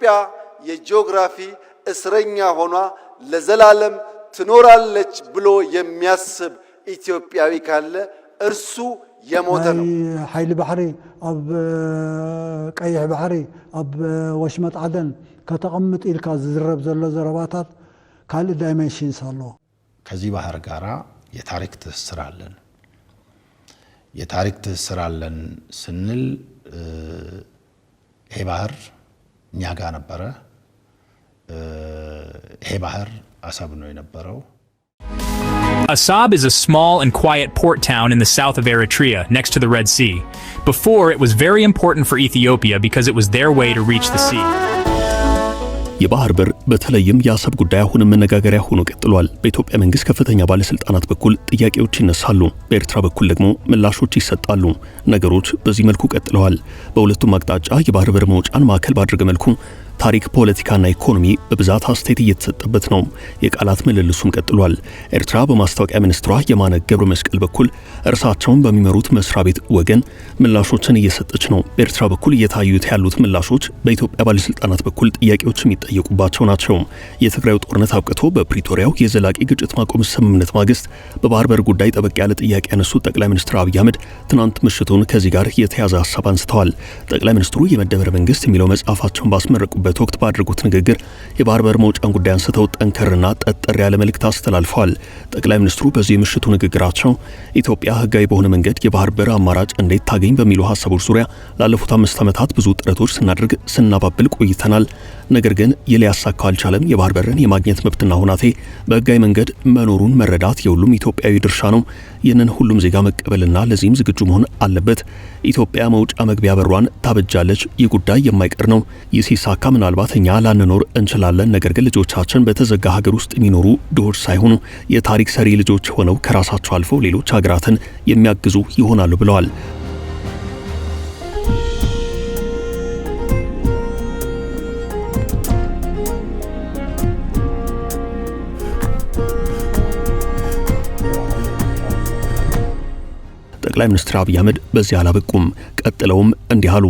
ኢትዮጵያ የጂኦግራፊ እስረኛ ሆኗ ለዘላለም ትኖራለች ብሎ የሚያስብ ኢትዮጵያዊ ካለ እርሱ የሞተ ነው። ኃይል ባህሪ አብ ቀይሕ ባህሪ አብ ወሽመጥ አደን ከተቀምጥ ኢልካ ዝረብ ዘሎ ዘረባታት ካል ዳይሜንሽን ሳሎ ከዚህ ባህር ጋራ የታሪክ ትስስር አለን። የታሪክ ትስስር አለን ስንል ይሄ ባህር እኛ ጋር ነበረ። ይሄ ባህር አሰብ ነው የነበረው። Assab is a small and quiet port town in the south of Eritrea, next to the Red Sea. Before, it was very important for Ethiopia because it was their way to reach the sea. የባህር በር በተለይም የአሰብ ጉዳይ አሁን መነጋገሪያ ሆኖ ቀጥሏል። በኢትዮጵያ መንግስት ከፍተኛ ባለስልጣናት በኩል ጥያቄዎች ይነሳሉ፣ በኤርትራ በኩል ደግሞ ምላሾች ይሰጣሉ። ነገሮች በዚህ መልኩ ቀጥለዋል። በሁለቱም አቅጣጫ የባህር በር መውጫን ማዕከል ባደረገ መልኩ ታሪክ፣ ፖለቲካና ኢኮኖሚ በብዛት አስተያየት እየተሰጠበት ነው። የቃላት ምልልሱም ቀጥሏል። ኤርትራ በማስታወቂያ ሚኒስትሯ የማነ ገብረ መስቀል በኩል እርሳቸውን በሚመሩት መስሪያ ቤት ወገን ምላሾችን እየሰጠች ነው። በኤርትራ በኩል እየታዩት ያሉት ምላሾች በኢትዮጵያ ባለስልጣናት በኩል ጥያቄዎች የሚጠየቁባቸው ናቸው። የትግራዩ ጦርነት አብቅቶ በፕሪቶሪያው የዘላቂ ግጭት ማቆም ስምምነት ማግስት በባህር በር ጉዳይ ጠበቅ ያለ ጥያቄ ያነሱት ጠቅላይ ሚኒስትር አብይ አህመድ ትናንት ምሽቱን ከዚህ ጋር የተያዘ ሐሳብ አንስተዋል። ጠቅላይ ሚኒስትሩ የመደመር መንግስት የሚለው መጽሐፋቸውን ባስመረቁበት ወቅት ባደረጉት ንግግር የባህር በር መውጫን ጉዳይ አንስተው ጠንከርና ጠጠር ያለ መልእክት አስተላልፈዋል። ጠቅላይ ሚኒስትሩ በዚህ ምሽቱ ንግግራቸው ኢትዮጵያ ህጋዊ በሆነ መንገድ የባህር በር አማራጭ እንዴት ታገኝ በሚሉ ሐሳቦች ዙሪያ ላለፉት 5 ዓመታት ብዙ ጥረቶች ስናባብል ቆይተናል። ነገር ግን ሊያሳካው አልቻለም። የባህር በርን የማግኘት መብትና ሁናቴ በህጋዊ መንገድ መኖሩን መረዳት የሁሉም ኢትዮጵያዊ ድርሻ ነው። ይህንን ሁሉም ዜጋ መቀበልና ለዚህም ዝግጁ መሆን አለበት። ኢትዮጵያ መውጫ መግቢያ በሯን ታበጃለች። ይህ ጉዳይ የማይቀር ነው። ይህ ሲሳካ ምናልባት እኛ ላንኖር እንችላለን። ነገር ግን ልጆቻችን በተዘጋ ሀገር ውስጥ የሚኖሩ ድሆች ሳይሆኑ የታሪክ ሰሪ ልጆች ሆነው ከራሳቸው አልፈው ሌሎች ሀገራትን የሚያግዙ ይሆናሉ ብለዋል። ጠቅላይ ሚኒስትር አብይ አህመድ በዚህ አላበቁም። ቀጥለውም እንዲህ አሉ።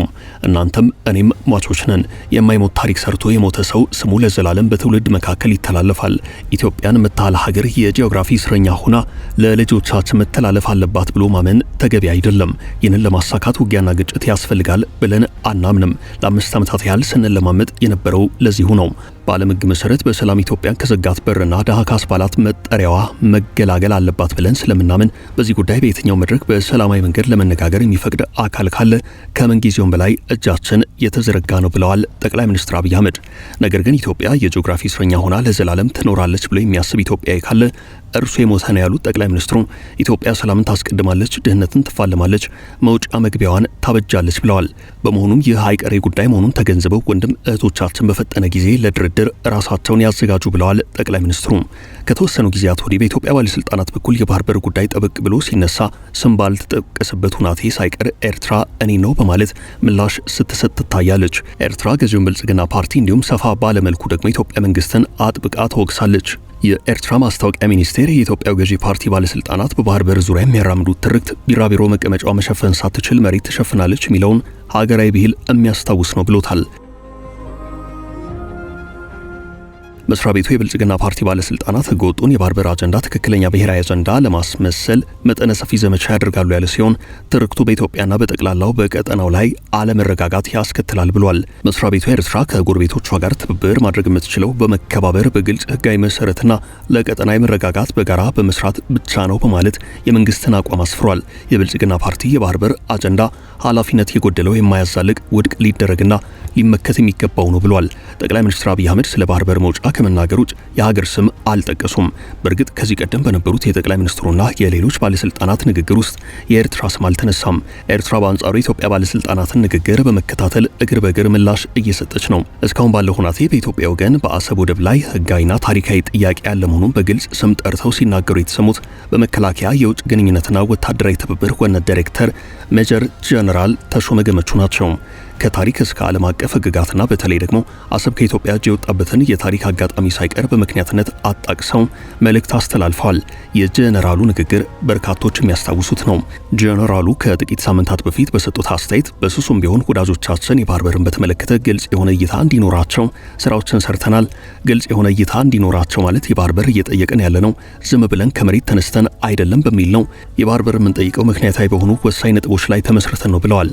እናንተም እኔም ሟቾች ነን። የማይሞት ታሪክ ሰርቶ የሞተ ሰው ስሙ ለዘላለም በትውልድ መካከል ይተላለፋል። ኢትዮጵያን መታለ ሀገር የጂኦግራፊ እስረኛ ሆና ለልጆቻችን መተላለፍ አለባት ብሎ ማመን ተገቢ አይደለም። ይህንን ለማሳካት ውጊያና ግጭት ያስፈልጋል ብለን አናምንም። ለ5 ዓመታት ያህል ስንለማመጥ የነበረው ለዚሁ ነው። በዓለም ሕግ መሰረት በሰላም ኢትዮጵያን ከዘጋት በርና ደሃ ካስባላት መጠሪያዋ መገላገል አለባት ብለን ስለምናምን በዚህ ጉዳይ በየትኛው መድረክ በሰላማዊ መንገድ ለመነጋገር የሚፈቅድ አካል ካለ ከምንጊዜውም በላይ እጃችን የተዘረጋ ነው ብለዋል ጠቅላይ ሚኒስትር አብይ አህመድ። ነገር ግን ኢትዮጵያ የጂኦግራፊ እስረኛ ሆና ለዘላለም ትኖራለች ብሎ የሚያስብ ኢትዮጵያዊ ካለ እርሱ የሞተ ነው ያሉት ጠቅላይ ሚኒስትሩ ኢትዮጵያ ሰላምን ታስቀድማለች፣ ድህነትን ትፋለማለች፣ መውጫ መግቢያዋን ታበጃለች ብለዋል። በመሆኑም ይህ አይቀሬ ጉዳይ መሆኑን ተገንዝበው ወንድም እህቶቻችን በፈጠነ ጊዜ ለድርድር ራሳቸውን ያዘጋጁ ብለዋል ጠቅላይ ሚኒስትሩ። ከተወሰኑ ጊዜያት ወዲህ በኢትዮጵያ ባለስልጣናት በኩል የባህር በር ጉዳይ ጠበቅ ብሎ ሲነሳ ስም ባልተጠቀሰበት ሁናቴ ሳይቀር ኤርትራ እኔ ነው በማለት ምላሽ ስትሰጥ ትታያለች። ኤርትራ ገዢውን ብልጽግና ፓርቲ እንዲሁም ሰፋ ባለመልኩ ደግሞ ኢትዮጵያ መንግስትን አጥብቃ ተወቅሳለች። የኤርትራ ማስታወቂያ ሚኒስቴር የኢትዮጵያ ገዢ ፓርቲ ባለስልጣናት በባህር በር ዙሪያ የሚያራምዱት ትርክት ቢራቢሮ መቀመጫዋ መሸፈን ሳትችል መሬት ተሸፍናለች የሚለውን ሀገራዊ ብሂል የሚያስታውስ ነው ብሎታል። መስሪያ ቤቱ የብልጽግና ፓርቲ ባለስልጣናት ህገወጡን የባህር በር አጀንዳ ትክክለኛ ብሔራዊ አጀንዳ ለማስመሰል መጠነ ሰፊ ዘመቻ ያደርጋሉ ያለ ሲሆን ትርክቱ በኢትዮጵያና በጠቅላላው በቀጠናው ላይ አለመረጋጋት ያስከትላል ብሏል። መስሪያ ቤቱ ኤርትራ ከጎረቤቶቿ ጋር ትብብር ማድረግ የምትችለው በመከባበር በግልጽ ህጋዊ መሰረትና ለቀጠናዊ መረጋጋት በጋራ በመስራት ብቻ ነው በማለት የመንግስትን አቋም አስፍሯል። የብልጽግና ፓርቲ የባህር በር አጀንዳ ኃላፊነት የጎደለው የማያዛልቅ ውድቅ ሊደረግና ሊመከት የሚገባው ነው ብሏል። ጠቅላይ ሚኒስትር አብይ አህመድ ስለ ባህር በር መውጫ ከመናገር ውጭ የሀገር ስም አልጠቀሱም። በእርግጥ ከዚህ ቀደም በነበሩት የጠቅላይ ሚኒስትሩና የሌሎች ባለስልጣናት ንግግር ውስጥ የኤርትራ ስም አልተነሳም። ኤርትራ በአንጻሩ የኢትዮጵያ ባለስልጣናትን ንግግር በመከታተል እግር በእግር ምላሽ እየሰጠች ነው። እስካሁን ባለው ሁናቴ በኢትዮጵያ ወገን በአሰብ ወደብ ላይ ህጋዊና ታሪካዊ ጥያቄ ያለ መሆኑን በግልጽ ስም ጠርተው ሲናገሩ የተሰሙት በመከላከያ የውጭ ግንኙነትና ወታደራዊ ትብብር ዋና ዳይሬክተር ሜጀር ጀነራል ተሾመ ገመቹ ናቸው። ከታሪክ እስከ ዓለም አቀፍ ሕግጋትና በተለይ ደግሞ አሰብ ከኢትዮጵያ እጅ የወጣበትን የታሪክ አጋጣሚ ሳይቀር በምክንያትነት አጣቅሰው መልእክት አስተላልፈዋል። የጀነራሉ ንግግር በርካቶች የሚያስታውሱት ነው። ጀነራሉ ከጥቂት ሳምንታት በፊት በሰጡት አስተያየት በስሱም ቢሆን ወዳጆቻችን የባህር በርን በተመለከተ ግልጽ የሆነ እይታ እንዲኖራቸው ስራዎችን ሰርተናል። ግልጽ የሆነ እይታ እንዲኖራቸው ማለት የባህር በር እየጠየቅን ያለነው ዝም ብለን ከመሬት ተነስተን አይደለም በሚል ነው። የባህር በር የምንጠይቀው ምክንያታዊ በሆኑ ወሳኝ ነጥቦች ላይ ተመስርተን ነው ብለዋል።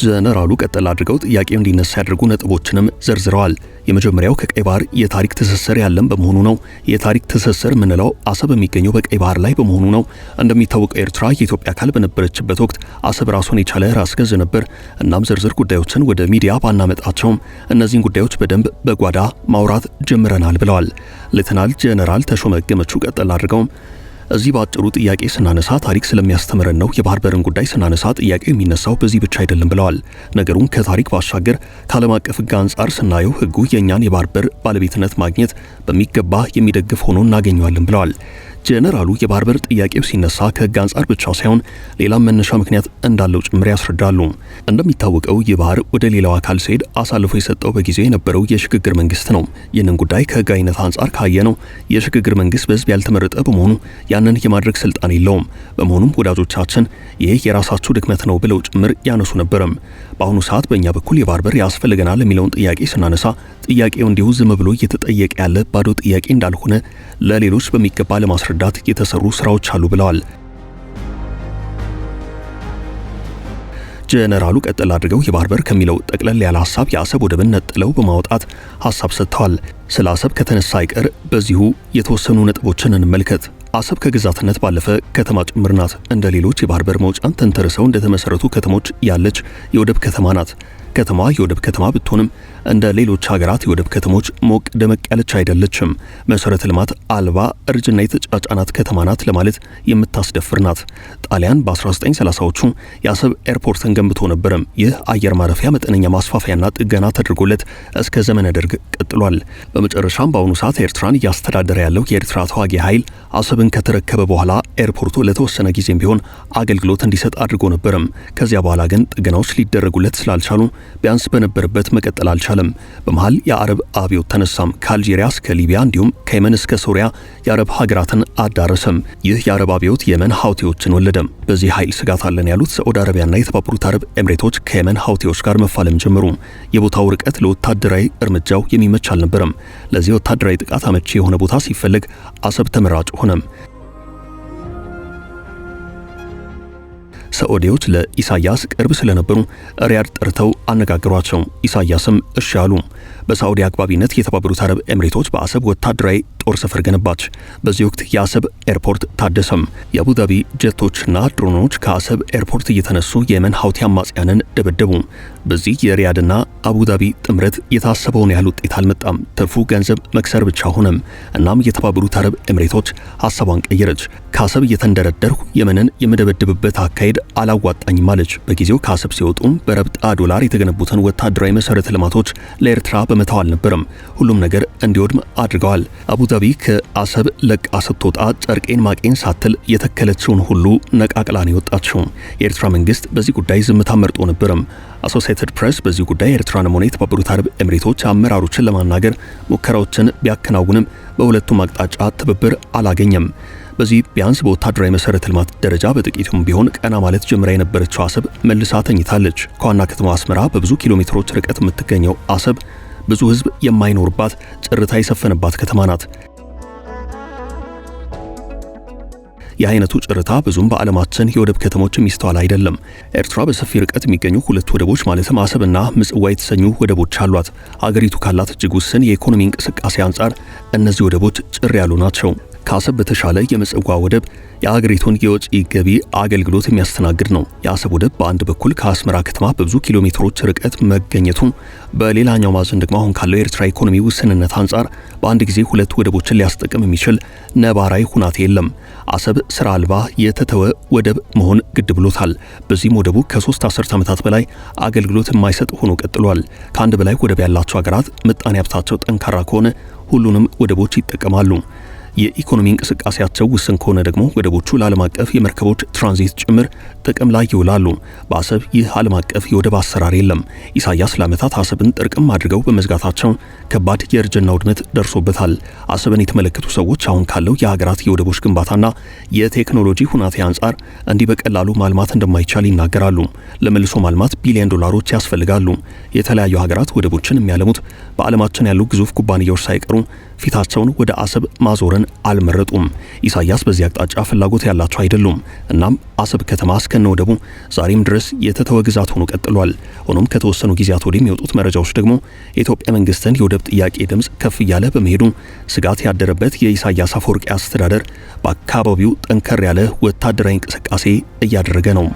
ጀነራሉ ቀጠል አድርገው ጥያቄው እንዲነሳ ያደርጉ ነጥቦችንም ዘርዝረዋል። የመጀመሪያው ከቀይ ባህር የታሪክ ትስስር ያለን በመሆኑ ነው። የታሪክ ትስስር የምንለው አሰብ የሚገኘው በቀይ ባህር ላይ በመሆኑ ነው። እንደሚታወቀው ኤርትራ የኢትዮጵያ አካል በነበረችበት ወቅት አሰብ ራሱን የቻለ ራስ ገዝ ነበር። እናም ዝርዝር ጉዳዮችን ወደ ሚዲያ ባናመጣቸውም እነዚህን ጉዳዮች በደንብ በጓዳ ማውራት ጀምረናል ብለዋል። ሌተናል ጀነራል ተሾመ ገመቹ ቀጠል አድርገው እዚህ ባጭሩ ጥያቄ ስናነሳ ታሪክ ስለሚያስተምረን ነው። የባህር በርን ጉዳይ ስናነሳ ጥያቄው የሚነሳው በዚህ ብቻ አይደለም ብለዋል። ነገሩን ከታሪክ ባሻገር ከዓለም አቀፍ ሕግ አንጻር ስናየው ሕጉ የእኛን የባህር በር ባለቤትነት ማግኘት በሚገባ የሚደግፍ ሆኖ እናገኘዋለን ብለዋል። ጀነራሉ የባህር በር ጥያቄው ሲነሳ ከሕግ አንጻር ብቻ ሳይሆን ሌላም መነሻ ምክንያት እንዳለው ጭምር ያስረዳሉ። እንደሚታወቀው ይህ ባህር ወደ ሌላው አካል ሲሄድ አሳልፎ የሰጠው በጊዜው የነበረው የሽግግር መንግስት ነው። ይህንን ጉዳይ ከሕጋዊነት አንጻር ካየነው የሽግግር መንግስት በሕዝብ ያልተመረጠ በመሆኑ ያንን የማድረግ ስልጣን የለውም። በመሆኑም ወዳጆቻችን ይህ የራሳችሁ ድክመት ነው ብለው ጭምር ያነሱ ነበርም። በአሁኑ ሰዓት በእኛ በኩል የባህር በር ያስፈልገናል የሚለውን ጥያቄ ስናነሳ ጥያቄው እንዲሁ ዝም ብሎ እየተጠየቀ ያለ ባዶ ጥያቄ እንዳልሆነ ለሌሎች በሚገባ ለማስረዳት የተሰሩ ስራዎች አሉ ብለዋል። ጀነራሉ ቀጠል አድርገው የባህር በር ከሚለው ጠቅለል ያለ ሐሳብ የአሰብ ወደብን ነጥለው በማውጣት ሐሳብ ሰጥተዋል። ስለ አሰብ ከተነሳ አይቀር በዚሁ የተወሰኑ ነጥቦችን እንመልከት። አሰብ ከግዛትነት ባለፈ ከተማ ጭምር ናት። እንደ ሌሎች የባህር በር መውጫን ተንተርሰው እንደተመሰረቱ ከተሞች ያለች የወደብ ከተማ ናት። ከተማዋ የወደብ ከተማ ብትሆንም እንደ ሌሎች ሀገራት የወደብ ከተሞች ሞቅ ደመቅ ያለች አይደለችም። መሰረተ ልማት አልባ እርጅና የተጫጫናት ከተማ ናት ለማለት የምታስደፍር ናት። ጣሊያን በ1930ዎቹ የአሰብ ኤርፖርትን ገንብቶ ነበረም። ይህ አየር ማረፊያ መጠነኛ ማስፋፊያና ጥገና ተደርጎለት እስከ ዘመነ ደርግ ቀጥሏል። በመጨረሻም በአሁኑ ሰዓት ኤርትራን እያስተዳደረ ያለው የኤርትራ ተዋጊ ኃይል አሰብን ከተረከበ በኋላ ኤርፖርቱ ለተወሰነ ጊዜም ቢሆን አገልግሎት እንዲሰጥ አድርጎ ነበረም። ከዚያ በኋላ ግን ጥገናዎች ሊደረጉለት ስላልቻሉ ቢያንስ በነበረበት መቀጠል አልቻለም። በመሃል የአረብ አብዮት ተነሳም። ከአልጄሪያ እስከ ሊቢያ እንዲሁም ከየመን እስከ ሶሪያ የአረብ ሀገራትን አዳረሰም። ይህ የአረብ አብዮት የመን ሀውቲዎችን ወለደም። በዚህ ኃይል ስጋት አለን ያሉት ሳዑዲ አረቢያና የተባበሩት አረብ ኤምሬቶች ከየመን ሀውቲዎች ጋር መፋለም ጀመሩ። የቦታው ርቀት ለወታደራዊ እርምጃው የሚመች አልነበረም። ለዚህ ወታደራዊ ጥቃት አመቺ የሆነ ቦታ ሲፈለግ አሰብ ተመራጭ ሆነም። ሳዑዲዎች ለኢሳያስ ቅርብ ስለነበሩ ሪያድ ጠርተው አነጋግሯቸው። ኢሳያስም እሺ አሉ። በሳዑዲ አግባቢነት የተባበሩት አረብ ኤምሬቶች በአሰብ ወታደራዊ ጦር ሰፈር ገነባች። በዚህ ወቅት የአሰብ ኤርፖርት ታደሰም። የአቡዳቢ ጀቶችና ድሮኖች ከአሰብ ኤርፖርት እየተነሱ የየመን ሀውቲ አማጽያንን ደበደቡ። በዚህ የሪያድና አቡዳቢ ጥምረት የታሰበውን ያህል ውጤት አልመጣም። ትርፉ ገንዘብ መክሰር ብቻ ሆነም። እናም የተባበሩት አረብ ኤምሬቶች ሀሳቧን ቀየረች። ከአሰብ እየተንደረደርኩ የመንን የምደበድብበት አካሄድ አላዋጣኝም አለች። በጊዜው ከአሰብ ሲወጡም በረብጣ ዶላር የተገነቡትን ወታደራዊ መሰረተ ልማቶች ለኤርትራ በመተው አልነበረም። ሁሉም ነገር እንዲወድም አድርገዋል። አቡዳቢ ከአሰብ ለቃ ስትወጣ ጨርቄን ማቄን ሳትል የተከለችውን ሁሉ ነቃቅላን የወጣችው። የኤርትራ መንግስት በዚህ ጉዳይ ዝምታ መርጦ ነበረም። አሶሲኤትድ ፕሬስ በዚህ ጉዳይ ኤርትራንም ሆነ የተባበሩት አረብ ኤምሬቶች አመራሮችን ለማናገር ሙከራዎችን ቢያከናውንም በሁለቱም አቅጣጫ ትብብር አላገኘም። በዚህ ቢያንስ በወታደራዊ መሰረተ ልማት ደረጃ በጥቂቱም ቢሆን ቀና ማለት ጀምራ የነበረችው አሰብ መልሳ ተኝታለች። ከዋና ከተማ አስመራ በብዙ ኪሎ ሜትሮች ርቀት የምትገኘው አሰብ ብዙ ሕዝብ የማይኖርባት ጭርታ የሰፈነባት ከተማ ናት። የአይነቱ ጭርታ ብዙም በዓለማችን የወደብ ከተሞች የሚስተዋል አይደለም። ኤርትራ በሰፊ ርቀት የሚገኙ ሁለት ወደቦች ማለትም አሰብና ምጽዋ የተሰኙ ወደቦች አሏት። አገሪቱ ካላት እጅግ ውስን የኢኮኖሚ እንቅስቃሴ አንጻር እነዚህ ወደቦች ጭር ያሉ ናቸው። ከአሰብ በተሻለ የምጽዋ ወደብ የአገሪቱን የወጪ ገቢ አገልግሎት የሚያስተናግድ ነው። የአሰብ ወደብ በአንድ በኩል ከአስመራ ከተማ በብዙ ኪሎ ሜትሮች ርቀት መገኘቱ፣ በሌላኛው ማዕዘን ደግሞ አሁን ካለው የኤርትራ ኢኮኖሚ ውስንነት አንጻር በአንድ ጊዜ ሁለት ወደቦችን ሊያስጠቅም የሚችል ነባራዊ ሁናቴ የለም። አሰብ ስራ አልባ የተተወ ወደብ መሆን ግድ ብሎታል። በዚህም ወደቡ ከ3 አስርት ዓመታት በላይ አገልግሎት የማይሰጥ ሆኖ ቀጥሏል። ከአንድ በላይ ወደብ ያላቸው ሀገራት ምጣኔ ሀብታቸው ጠንካራ ከሆነ ሁሉንም ወደቦች ይጠቀማሉ። የኢኮኖሚ እንቅስቃሴያቸው ውስን ከሆነ ደግሞ ወደቦቹ ለዓለም አቀፍ የመርከቦች ትራንዚት ጭምር ጥቅም ላይ ይውላሉ። በአሰብ ይህ ዓለም አቀፍ የወደብ አሰራር የለም። ኢሳያስ ለዓመታት አሰብን ጥርቅም አድርገው በመዝጋታቸው ከባድ የእርጅና ውድመት ደርሶበታል። አሰብን የተመለከቱ ሰዎች አሁን ካለው የሀገራት የወደቦች ግንባታና የቴክኖሎጂ ሁናቴ አንጻር እንዲህ በቀላሉ ማልማት እንደማይቻል ይናገራሉ። ለመልሶ ማልማት ቢሊዮን ዶላሮች ያስፈልጋሉ። የተለያዩ ሀገራት ወደቦችን የሚያለሙት በዓለማችን ያሉ ግዙፍ ኩባንያዎች ሳይቀሩ ፊታቸውን ወደ አሰብ ማዞርን አልመረጡም። ኢሳያስ በዚህ አቅጣጫ ፍላጎት ያላቸው አይደሉም። እናም አሰብ ከተማ እስከነ ወደቡ ዛሬም ድረስ የተተወ ግዛት ሆኖ ቀጥሏል። ሆኖም ከተወሰኑ ጊዜያት ወዲህ የሚወጡት መረጃዎች ደግሞ የኢትዮጵያ መንግስትን የወደብ ጥያቄ ድምጽ ከፍ እያለ በመሄዱ ስጋት ያደረበት የኢሳያስ አፈወርቂ አስተዳደር በአካባቢው ጠንከር ያለ ወታደራዊ እንቅስቃሴ እያደረገ ነው።